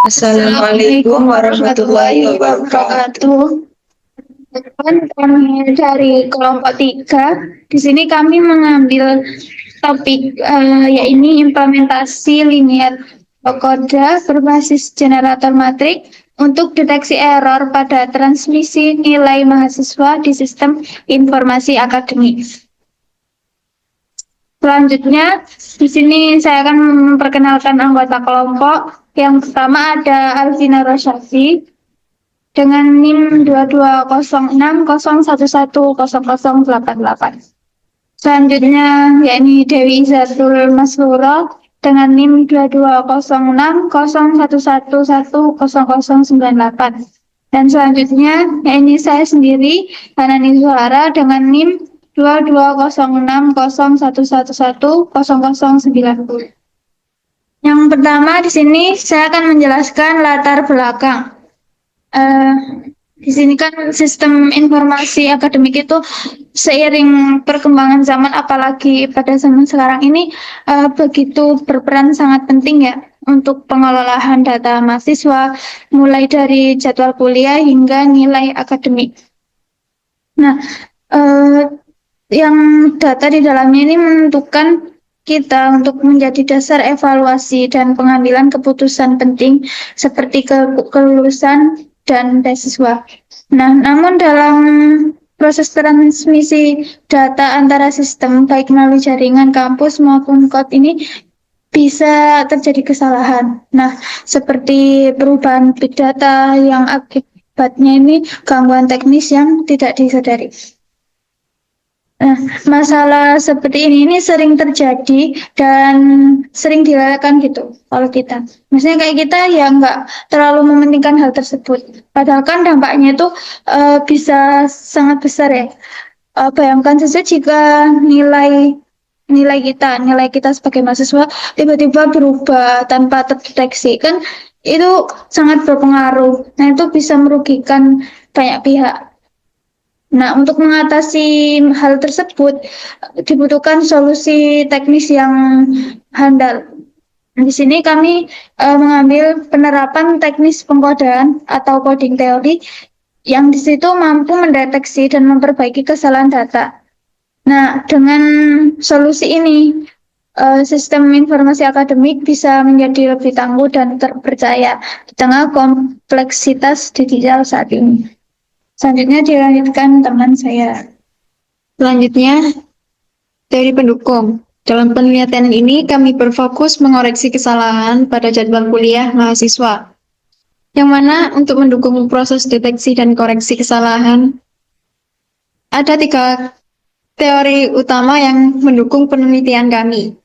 Assalamualaikum warahmatullahi wabarakatuh. Depan kami dari kelompok 3. Di sini kami mengambil topik yaitu implementasi linear lokoda berbasis generator matrik untuk deteksi error pada transmisi nilai mahasiswa di sistem informasi akademik. Selanjutnya, di sini saya akan memperkenalkan anggota kelompok. Yang pertama ada Alvina Rosyadi dengan NIM 220601101088. Selanjutnya, yakni Dewi Izatul Masruro dengan NIM 220601111098. Dan selanjutnya, yakni saya sendiri, Hanani Zuhara dengan NIM 220601111090. Yang pertama di sini saya akan menjelaskan latar belakang. Di sini kan sistem informasi akademik itu seiring perkembangan zaman, apalagi pada zaman sekarang ini, begitu berperan sangat penting ya untuk pengelolaan data mahasiswa, mulai dari jadwal kuliah hingga nilai akademik. Nah, yang data di dalamnya ini menentukan kita untuk menjadi dasar evaluasi dan pengambilan keputusan penting seperti kelulusan dan beasiswa. Nah, namun dalam proses transmisi data antara sistem, baik melalui jaringan kampus maupun code ini, bisa terjadi kesalahan. Nah, seperti perubahan big data yang akibatnya ini gangguan teknis yang tidak disadari. Nah, masalah seperti ini sering terjadi dan sering dilewatkan gitu kalau kita. Maksudnya kayak kita ya nggak terlalu mementingkan hal tersebut. Padahal kan dampaknya itu bisa sangat besar ya. Bayangkan saja jika nilai kita sebagai mahasiswa tiba-tiba berubah tanpa terdeteksi, kan itu sangat berpengaruh. Nah, itu bisa merugikan banyak pihak. Nah, untuk mengatasi hal tersebut dibutuhkan solusi teknis yang handal. Di sini kami mengambil penerapan teknis pengkodaan atau coding teori yang di situ mampu mendeteksi dan memperbaiki kesalahan data. Nah, dengan solusi ini sistem informasi akademik bisa menjadi lebih tangguh dan terpercaya di tengah kompleksitas digital saat ini. Selanjutnya dilanjutkan teman saya. Selanjutnya, dari pendukung. Dalam penelitian ini, kami berfokus mengoreksi kesalahan pada jadwal kuliah mahasiswa, yang mana untuk mendukung proses deteksi dan koreksi kesalahan, ada 3 teori utama yang mendukung penelitian kami.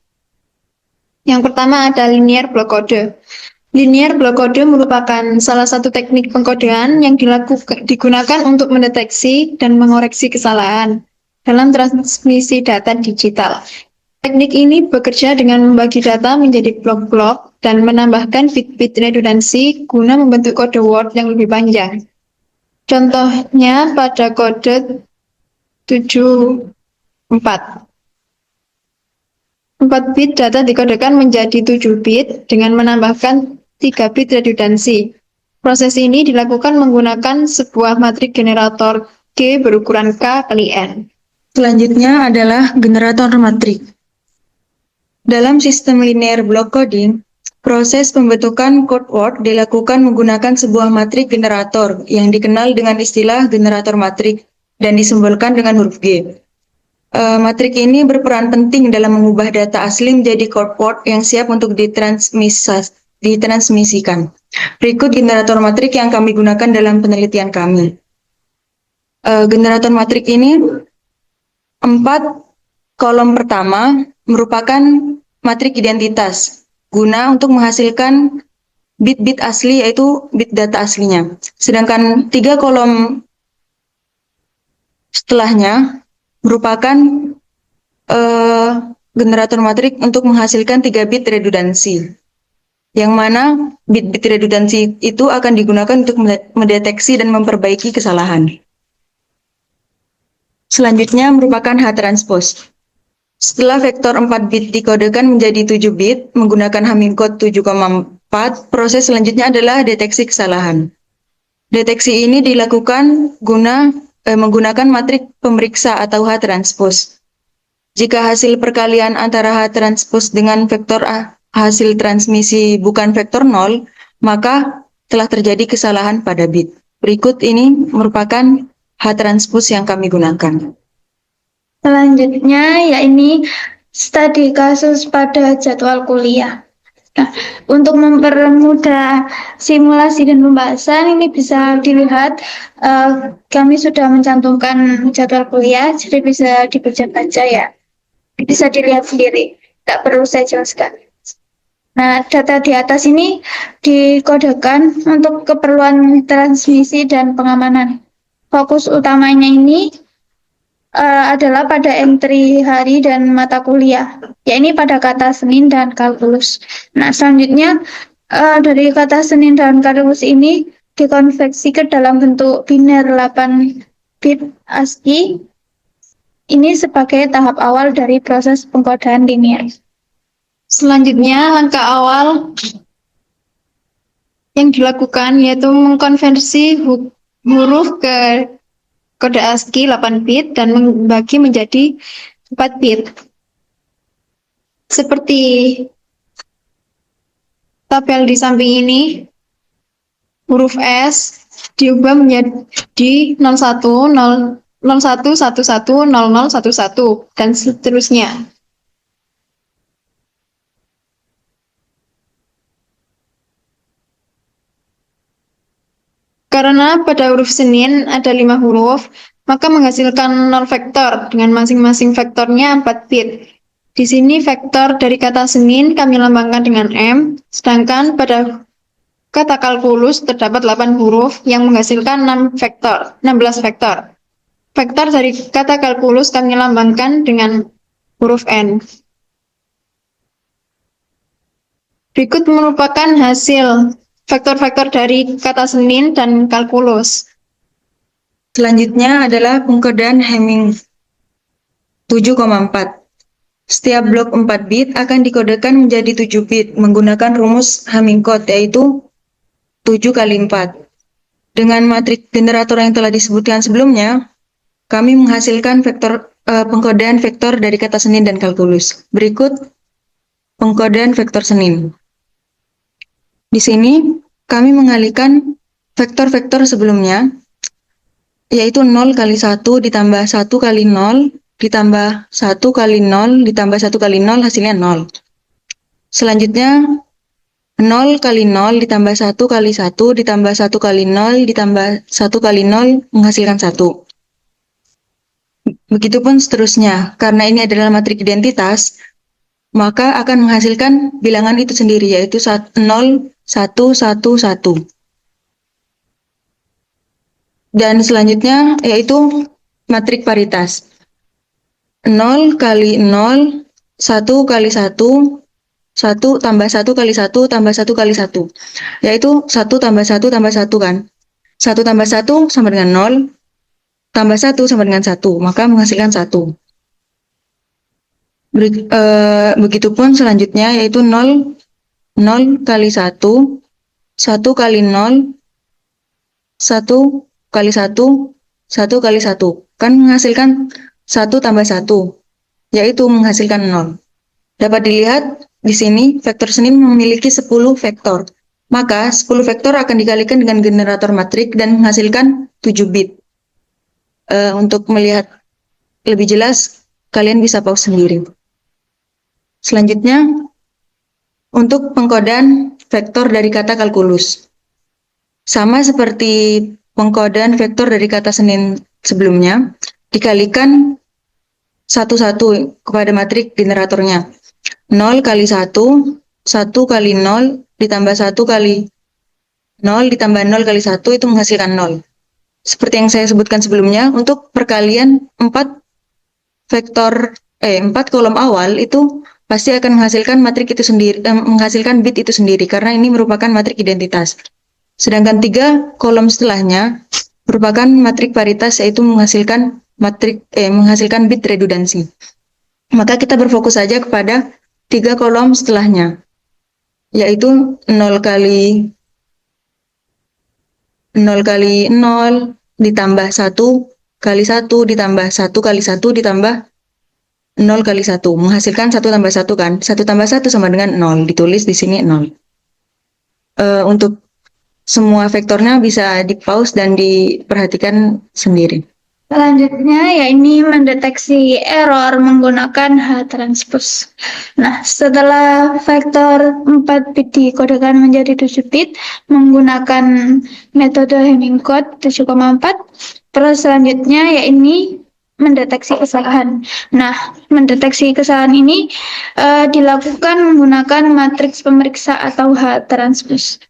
Yang pertama ada linear block code. Linear block code merupakan salah satu teknik pengkodean yang digunakan untuk mendeteksi dan mengoreksi kesalahan dalam transmisi data digital. Teknik ini bekerja dengan membagi data menjadi blok-blok dan menambahkan bit-bit redundansi guna membentuk kode Word yang lebih panjang. Contohnya pada kode 74. 4 bit data dikodekan menjadi 7 bit dengan menambahkan 3 bit redundansi. Proses ini dilakukan menggunakan sebuah matrik generator G berukuran K kali N. Selanjutnya adalah generator matrik. Dalam sistem linear block coding, proses pembentukan code word dilakukan menggunakan sebuah matrik generator yang dikenal dengan istilah generator matrik dan disimbolkan dengan huruf G. Matrik ini berperan penting dalam mengubah data asli menjadi code word yang siap untuk ditransmisikan. Berikut generator matrik yang kami gunakan dalam penelitian kami. Generator matrik ini 4 kolom pertama merupakan matrik identitas guna untuk menghasilkan bit-bit asli, yaitu bit data aslinya. Sedangkan 3 kolom setelahnya merupakan generator matrik untuk menghasilkan 3 bit redundansi, yang mana bit-bit redundansi itu akan digunakan untuk mendeteksi dan memperbaiki kesalahan. Selanjutnya merupakan H-transpose. Setelah vektor 4 bit dikodekan menjadi 7 bit menggunakan Hamming code 7,4 Proses selanjutnya adalah deteksi kesalahan. Deteksi ini dilakukan menggunakan matrik pemeriksa atau H-transpose. Jika hasil perkalian antara H-transpose dengan vektor hasil transmisi bukan vektor 0, maka telah terjadi kesalahan pada bit. Berikut ini merupakan H-transpose yang kami gunakan. Selanjutnya, yakni studi kasus pada jadwal kuliah. Nah, untuk mempermudah simulasi dan pembahasan ini bisa dilihat kami sudah mencantumkan jadwal kuliah, jadi bisa dibaca-baca ya, bisa dilihat sendiri, tak perlu saya jelaskan. Nah, data di atas ini dikodekan untuk keperluan transmisi dan pengamanan. Fokus utamanya ini adalah pada entry hari dan mata kuliah, yakni pada kata Senin dan kalkulus. Nah, selanjutnya dari kata Senin dan kalkulus ini dikonversi ke dalam bentuk biner 8 bit ASCII. Ini sebagai tahap awal dari proses pengkodaan linear. Selanjutnya, langkah awal yang dilakukan yaitu mengkonversi huruf ke kode ASCII 8 bit dan membagi menjadi 4 bit. Seperti tabel di samping ini, huruf S diubah menjadi 01, 01, 11, 00, 11, dan seterusnya. Karena pada huruf Senin ada 5 huruf, maka menghasilkan 0 vektor dengan masing-masing vektornya 4 bit. Di sini vektor dari kata Senin kami lambangkan dengan M, sedangkan pada kata kalkulus terdapat 8 huruf yang menghasilkan 16 vektor. Vektor dari kata kalkulus kami lambangkan dengan huruf N. Berikut merupakan hasil vektor-vektor dari kata Senin dan kalkulus. Selanjutnya adalah pengkodaan Hamming 7,4. Setiap blok 4 bit akan dikodekan menjadi 7 bit menggunakan rumus Hamming code, yaitu 7 kali 4. Dengan matriks generator yang telah disebutkan sebelumnya, kami menghasilkan pengkodaan vektor dari kata Senin dan kalkulus. Berikut pengkodaan vektor Senin. Di sini kami mengalihkan vektor-vektor sebelumnya, yaitu 0 kali 1 ditambah 1 kali 0 ditambah 1 kali 0 ditambah 1 kali 0 hasilnya 0. Selanjutnya 0 kali 0 ditambah 1 kali 1 ditambah 1 kali 0 ditambah 1 kali 0 menghasilkan 1. Begitupun seterusnya, karena ini adalah matrik identitas, maka akan menghasilkan bilangan itu sendiri, yaitu 0, 1, 1, 1. Dan selanjutnya yaitu matrik paritas. 0 kali 0, 1 kali 1, 1 tambah 1 kali 1 tambah 1 kali 1. Yaitu 1 tambah 1 tambah 1 kan. 1 tambah 1 sama dengan 0, tambah 1 sama dengan 1, maka menghasilkan 1. Begitupun selanjutnya yaitu 0, 0 kali 1, 1 kali 0, 1 kali 1, 1 kali 1. Kan menghasilkan 1 tambah 1, yaitu menghasilkan 0. Dapat dilihat di sini vektor Senin memiliki 10 vektor. Maka 10 vektor akan dikalikan dengan generator matrik dan menghasilkan 7 bit. Untuk melihat lebih jelas, kalian bisa pause sendiri. Selanjutnya, untuk pengkodaan vektor dari kata kalkulus. Sama seperti pengkodaan vektor dari kata Senin sebelumnya, dikalikan satu-satu kepada matrik generatornya. 0 kali 1, 1 kali 0, ditambah 1 kali 0, ditambah 0 kali 1, itu menghasilkan 0. Seperti yang saya sebutkan sebelumnya, untuk perkalian 4 kolom awal itu pasti akan menghasilkan matrik itu sendiri, menghasilkan bit itu sendiri, karena ini merupakan matrik identitas. Sedangkan 3 kolom setelahnya merupakan matrik paritas, yaitu menghasilkan bit redundansi. Maka kita berfokus saja kepada 3 kolom setelahnya. yaitu 0 kali 0 ditambah 1 kali 1 ditambah 1 kali 1 ditambah 0 kali 1. Menghasilkan 1 tambah 1 kan? 1 tambah 1 sama dengan 0. Ditulis di sini 0. Untuk semua vektornya bisa di-pause dan diperhatikan sendiri. Selanjutnya, ya ini mendeteksi error menggunakan H-transpose. Nah, setelah vektor 4 bit dikodekan menjadi 7 bit menggunakan metode Hamming code 7,4, terus selanjutnya ya ini mendeteksi kesalahan. Nah, mendeteksi kesalahan ini dilakukan menggunakan matriks pemeriksa atau H-transpose.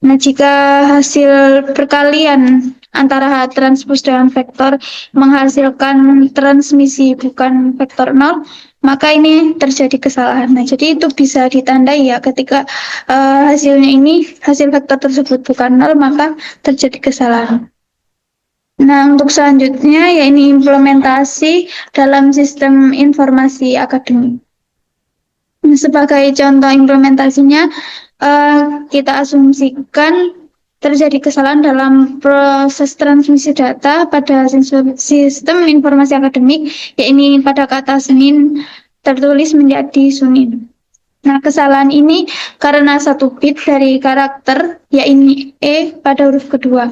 Nah, jika hasil perkalian antara H transpose dengan vektor menghasilkan transmisi bukan vektor 0, maka ini terjadi kesalahan. Nah, jadi itu bisa ditandai ya ketika hasilnya ini, hasil vektor tersebut bukan 0, maka terjadi kesalahan. Nah, untuk selanjutnya ya ini implementasi dalam sistem informasi akademik. Sebagai contoh implementasinya, kita asumsikan terjadi kesalahan dalam proses transmisi data pada sistem informasi akademik, yakni pada kata Senin tertulis menjadi Sunin. Nah, kesalahan ini karena 1 bit dari karakter, yakni E pada huruf kedua.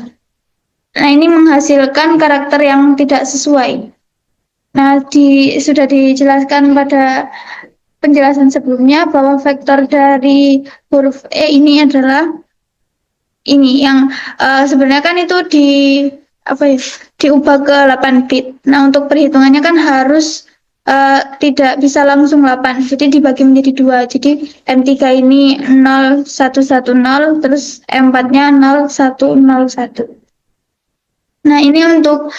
Nah, ini menghasilkan karakter yang tidak sesuai. Nah, sudah dijelaskan pada penjelasan sebelumnya bahwa vektor dari huruf E ini adalah ini yang sebenarnya kan itu diubah ke 8 bit. Nah, untuk perhitungannya kan harus tidak bisa langsung 8. Jadi dibagi menjadi 2. Jadi M3 ini 0110, terus M4-nya 0101. Nah, ini untuk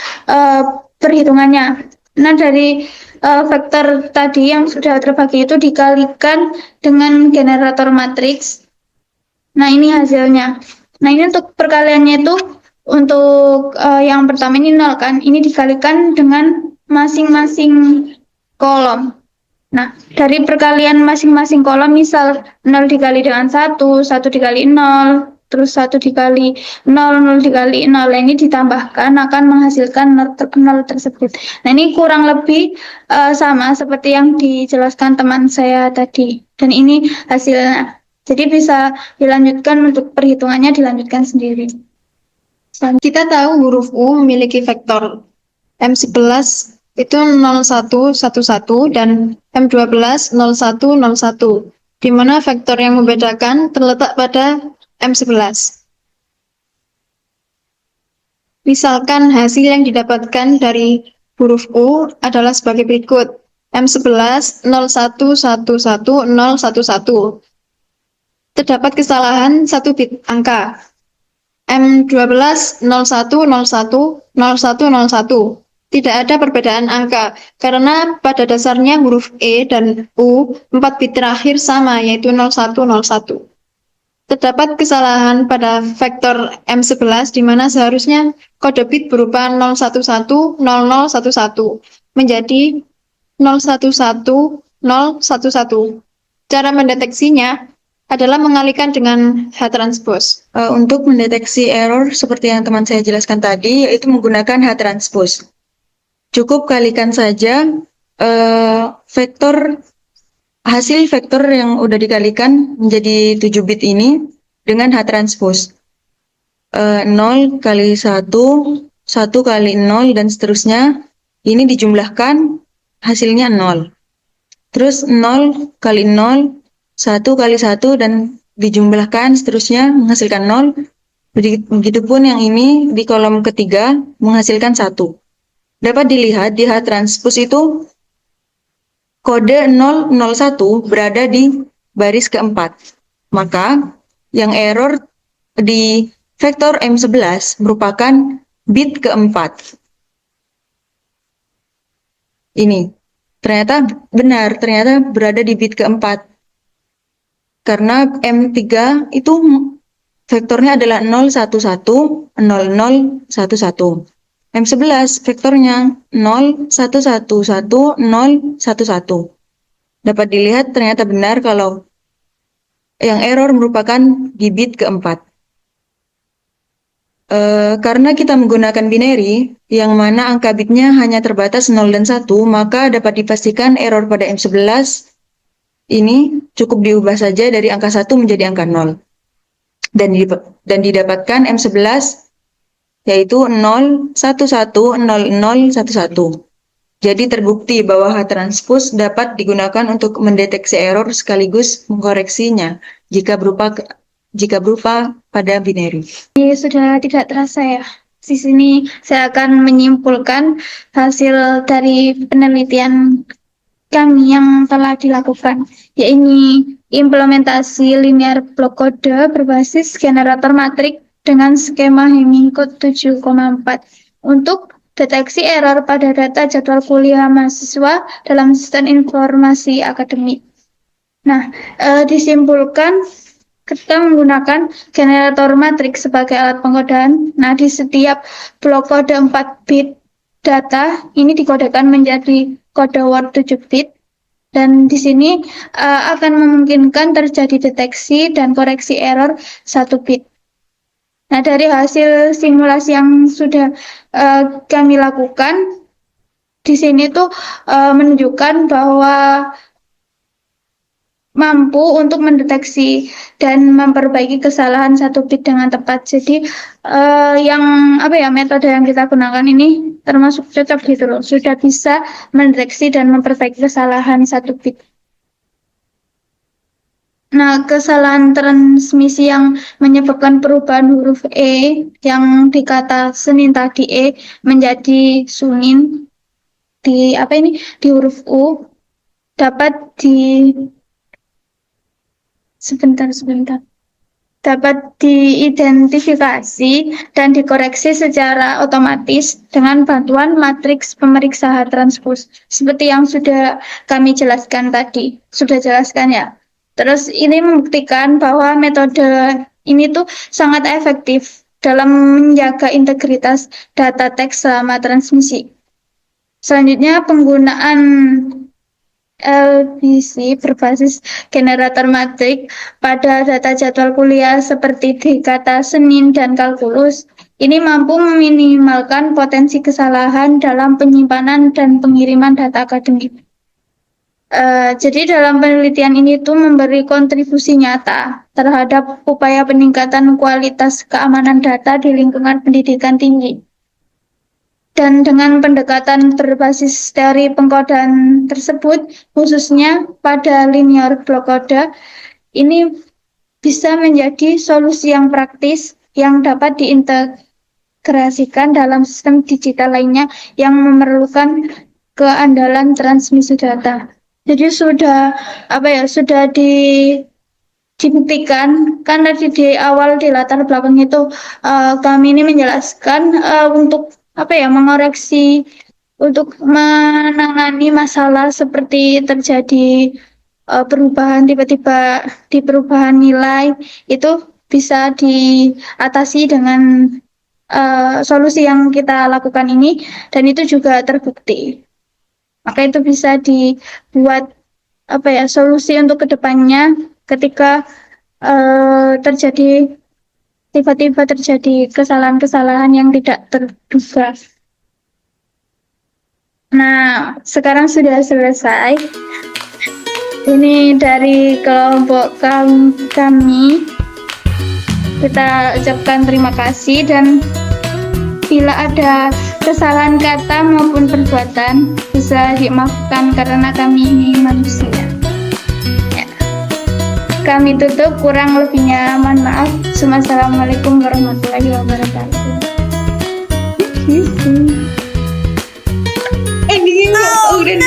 perhitungannya. Nah, dari vektor tadi yang sudah terbagi itu dikalikan dengan generator matriks. Nah, ini hasilnya. Nah, ini untuk perkaliannya itu untuk yang pertama ini 0 kan. Ini dikalikan dengan masing-masing kolom. Nah, dari perkalian masing-masing kolom, misal 0 dikali dengan 1, 1 dikali 0, terus 1 dikali 0, 0 dikali 0, ini ditambahkan akan menghasilkan 0 tersebut. Nah, ini kurang lebih sama seperti yang dijelaskan teman saya tadi. Dan ini hasilnya. Jadi bisa dilanjutkan untuk perhitungannya, dilanjutkan sendiri. Kita tahu huruf U memiliki vektor M11 itu 0111 dan M12 0101, di mana vektor yang membedakan terletak pada M11. Misalkan hasil yang didapatkan dari huruf U adalah sebagai berikut. M11 0111 terdapat kesalahan 1 bit angka. M12 0101 tidak ada perbedaan angka karena pada dasarnya huruf E dan U 4 bit terakhir sama, yaitu 0101. Terdapat kesalahan pada vektor M11 di mana seharusnya kode bit berupa 0110011 menjadi 011011. Cara mendeteksinya adalah mengalihkan dengan H-transpose. Untuk mendeteksi error seperti yang teman saya jelaskan tadi, yaitu menggunakan H-transpose. Cukup kalikan saja hasil vektor yang udah dikalikan menjadi 7 bit ini dengan H-transpose. 0 kali 1, 1 kali 0, dan seterusnya. Ini dijumlahkan, hasilnya 0. Terus 0 kali 0, 1 kali 1, dan dijumlahkan seterusnya menghasilkan 0. Begitupun yang ini di kolom ketiga menghasilkan 1. Dapat dilihat di H-transpose itu kode 001 berada di baris keempat. Maka yang error di vektor M11 merupakan bit keempat. Ini ternyata benar, ternyata berada di bit keempat. Karena M3 itu vektornya adalah 0110011. M11 vektornya 01111011. Dapat dilihat ternyata benar kalau yang error merupakan di bit keempat. Karena kita menggunakan binary, yang mana angka bitnya hanya terbatas 0 dan 1, maka dapat dipastikan error pada M11 ini cukup diubah saja dari angka 1 menjadi angka 0. Dan didapatkan M11 yaitu 0110011. Jadi terbukti bahwa H transpose dapat digunakan untuk mendeteksi error sekaligus mengkoreksinya jika berupa pada binary. Ini sudah tidak terasa ya. Di sini saya akan menyimpulkan hasil dari penelitian kami yang telah dilakukan, yaitu implementasi linear block code berbasis generator matrik dengan skema Hamming code 7,4 untuk deteksi error pada data jadwal kuliah mahasiswa dalam sistem informasi akademik. Nah, disimpulkan kita menggunakan generator matrik sebagai alat pengkodaan. Nah, di setiap blok kode 4 bit data ini dikodekan menjadi kode word 7 bit, dan di sini akan memungkinkan terjadi deteksi dan koreksi error 1 bit. Nah, dari hasil simulasi yang sudah kami lakukan di sini tuh menunjukkan bahwa mampu untuk mendeteksi dan memperbaiki kesalahan 1 bit dengan tepat. Jadi metode yang kita gunakan ini termasuk cocok gitu loh. Sudah bisa mendeteksi dan memperbaiki kesalahan 1 bit. Nah, kesalahan transmisi yang menyebabkan perubahan huruf E yang di kata Senin tadi E menjadi Sunin di huruf U dapat dapat diidentifikasi dan dikoreksi secara otomatis dengan bantuan matriks pemeriksa H transpose seperti yang sudah kami jelaskan tadi. Sudah jelaskan ya. Terus ini membuktikan bahwa metode ini tuh sangat efektif dalam menjaga integritas data teks selama transmisi. Selanjutnya, penggunaan LBC berbasis generator matrik pada data jadwal kuliah seperti di kata Senin dan kalkulus ini mampu meminimalkan potensi kesalahan dalam penyimpanan dan pengiriman data akademik. Jadi dalam penelitian ini tuh memberi kontribusi nyata terhadap upaya peningkatan kualitas keamanan data di lingkungan pendidikan tinggi. Dan dengan pendekatan berbasis teori pengkodaan tersebut, khususnya pada linear block code, ini bisa menjadi solusi yang praktis yang dapat diintegrasikan dalam sistem digital lainnya yang memerlukan keandalan transmisi data. Jadi sudah dibuktikan kan tadi di awal di latar belakang itu kami ini menjelaskan untuk mengoreksi untuk menangani masalah seperti terjadi perubahan tiba-tiba di perubahan nilai itu bisa diatasi dengan solusi yang kita lakukan ini, dan itu juga terbukti. Maka itu bisa dibuat solusi untuk kedepannya ketika tiba-tiba terjadi kesalahan-kesalahan yang tidak terduga. Nah, sekarang sudah selesai. Ini dari kelompok kami. Kita ucapkan terima kasih, dan bila ada kesalahan kata maupun perbuatan bisa dimaafkan karena kami ini manusia. Kami tutup, kurang lebihnya mohon maaf. Assalamualaikum warahmatullahi wabarakatuh. Udah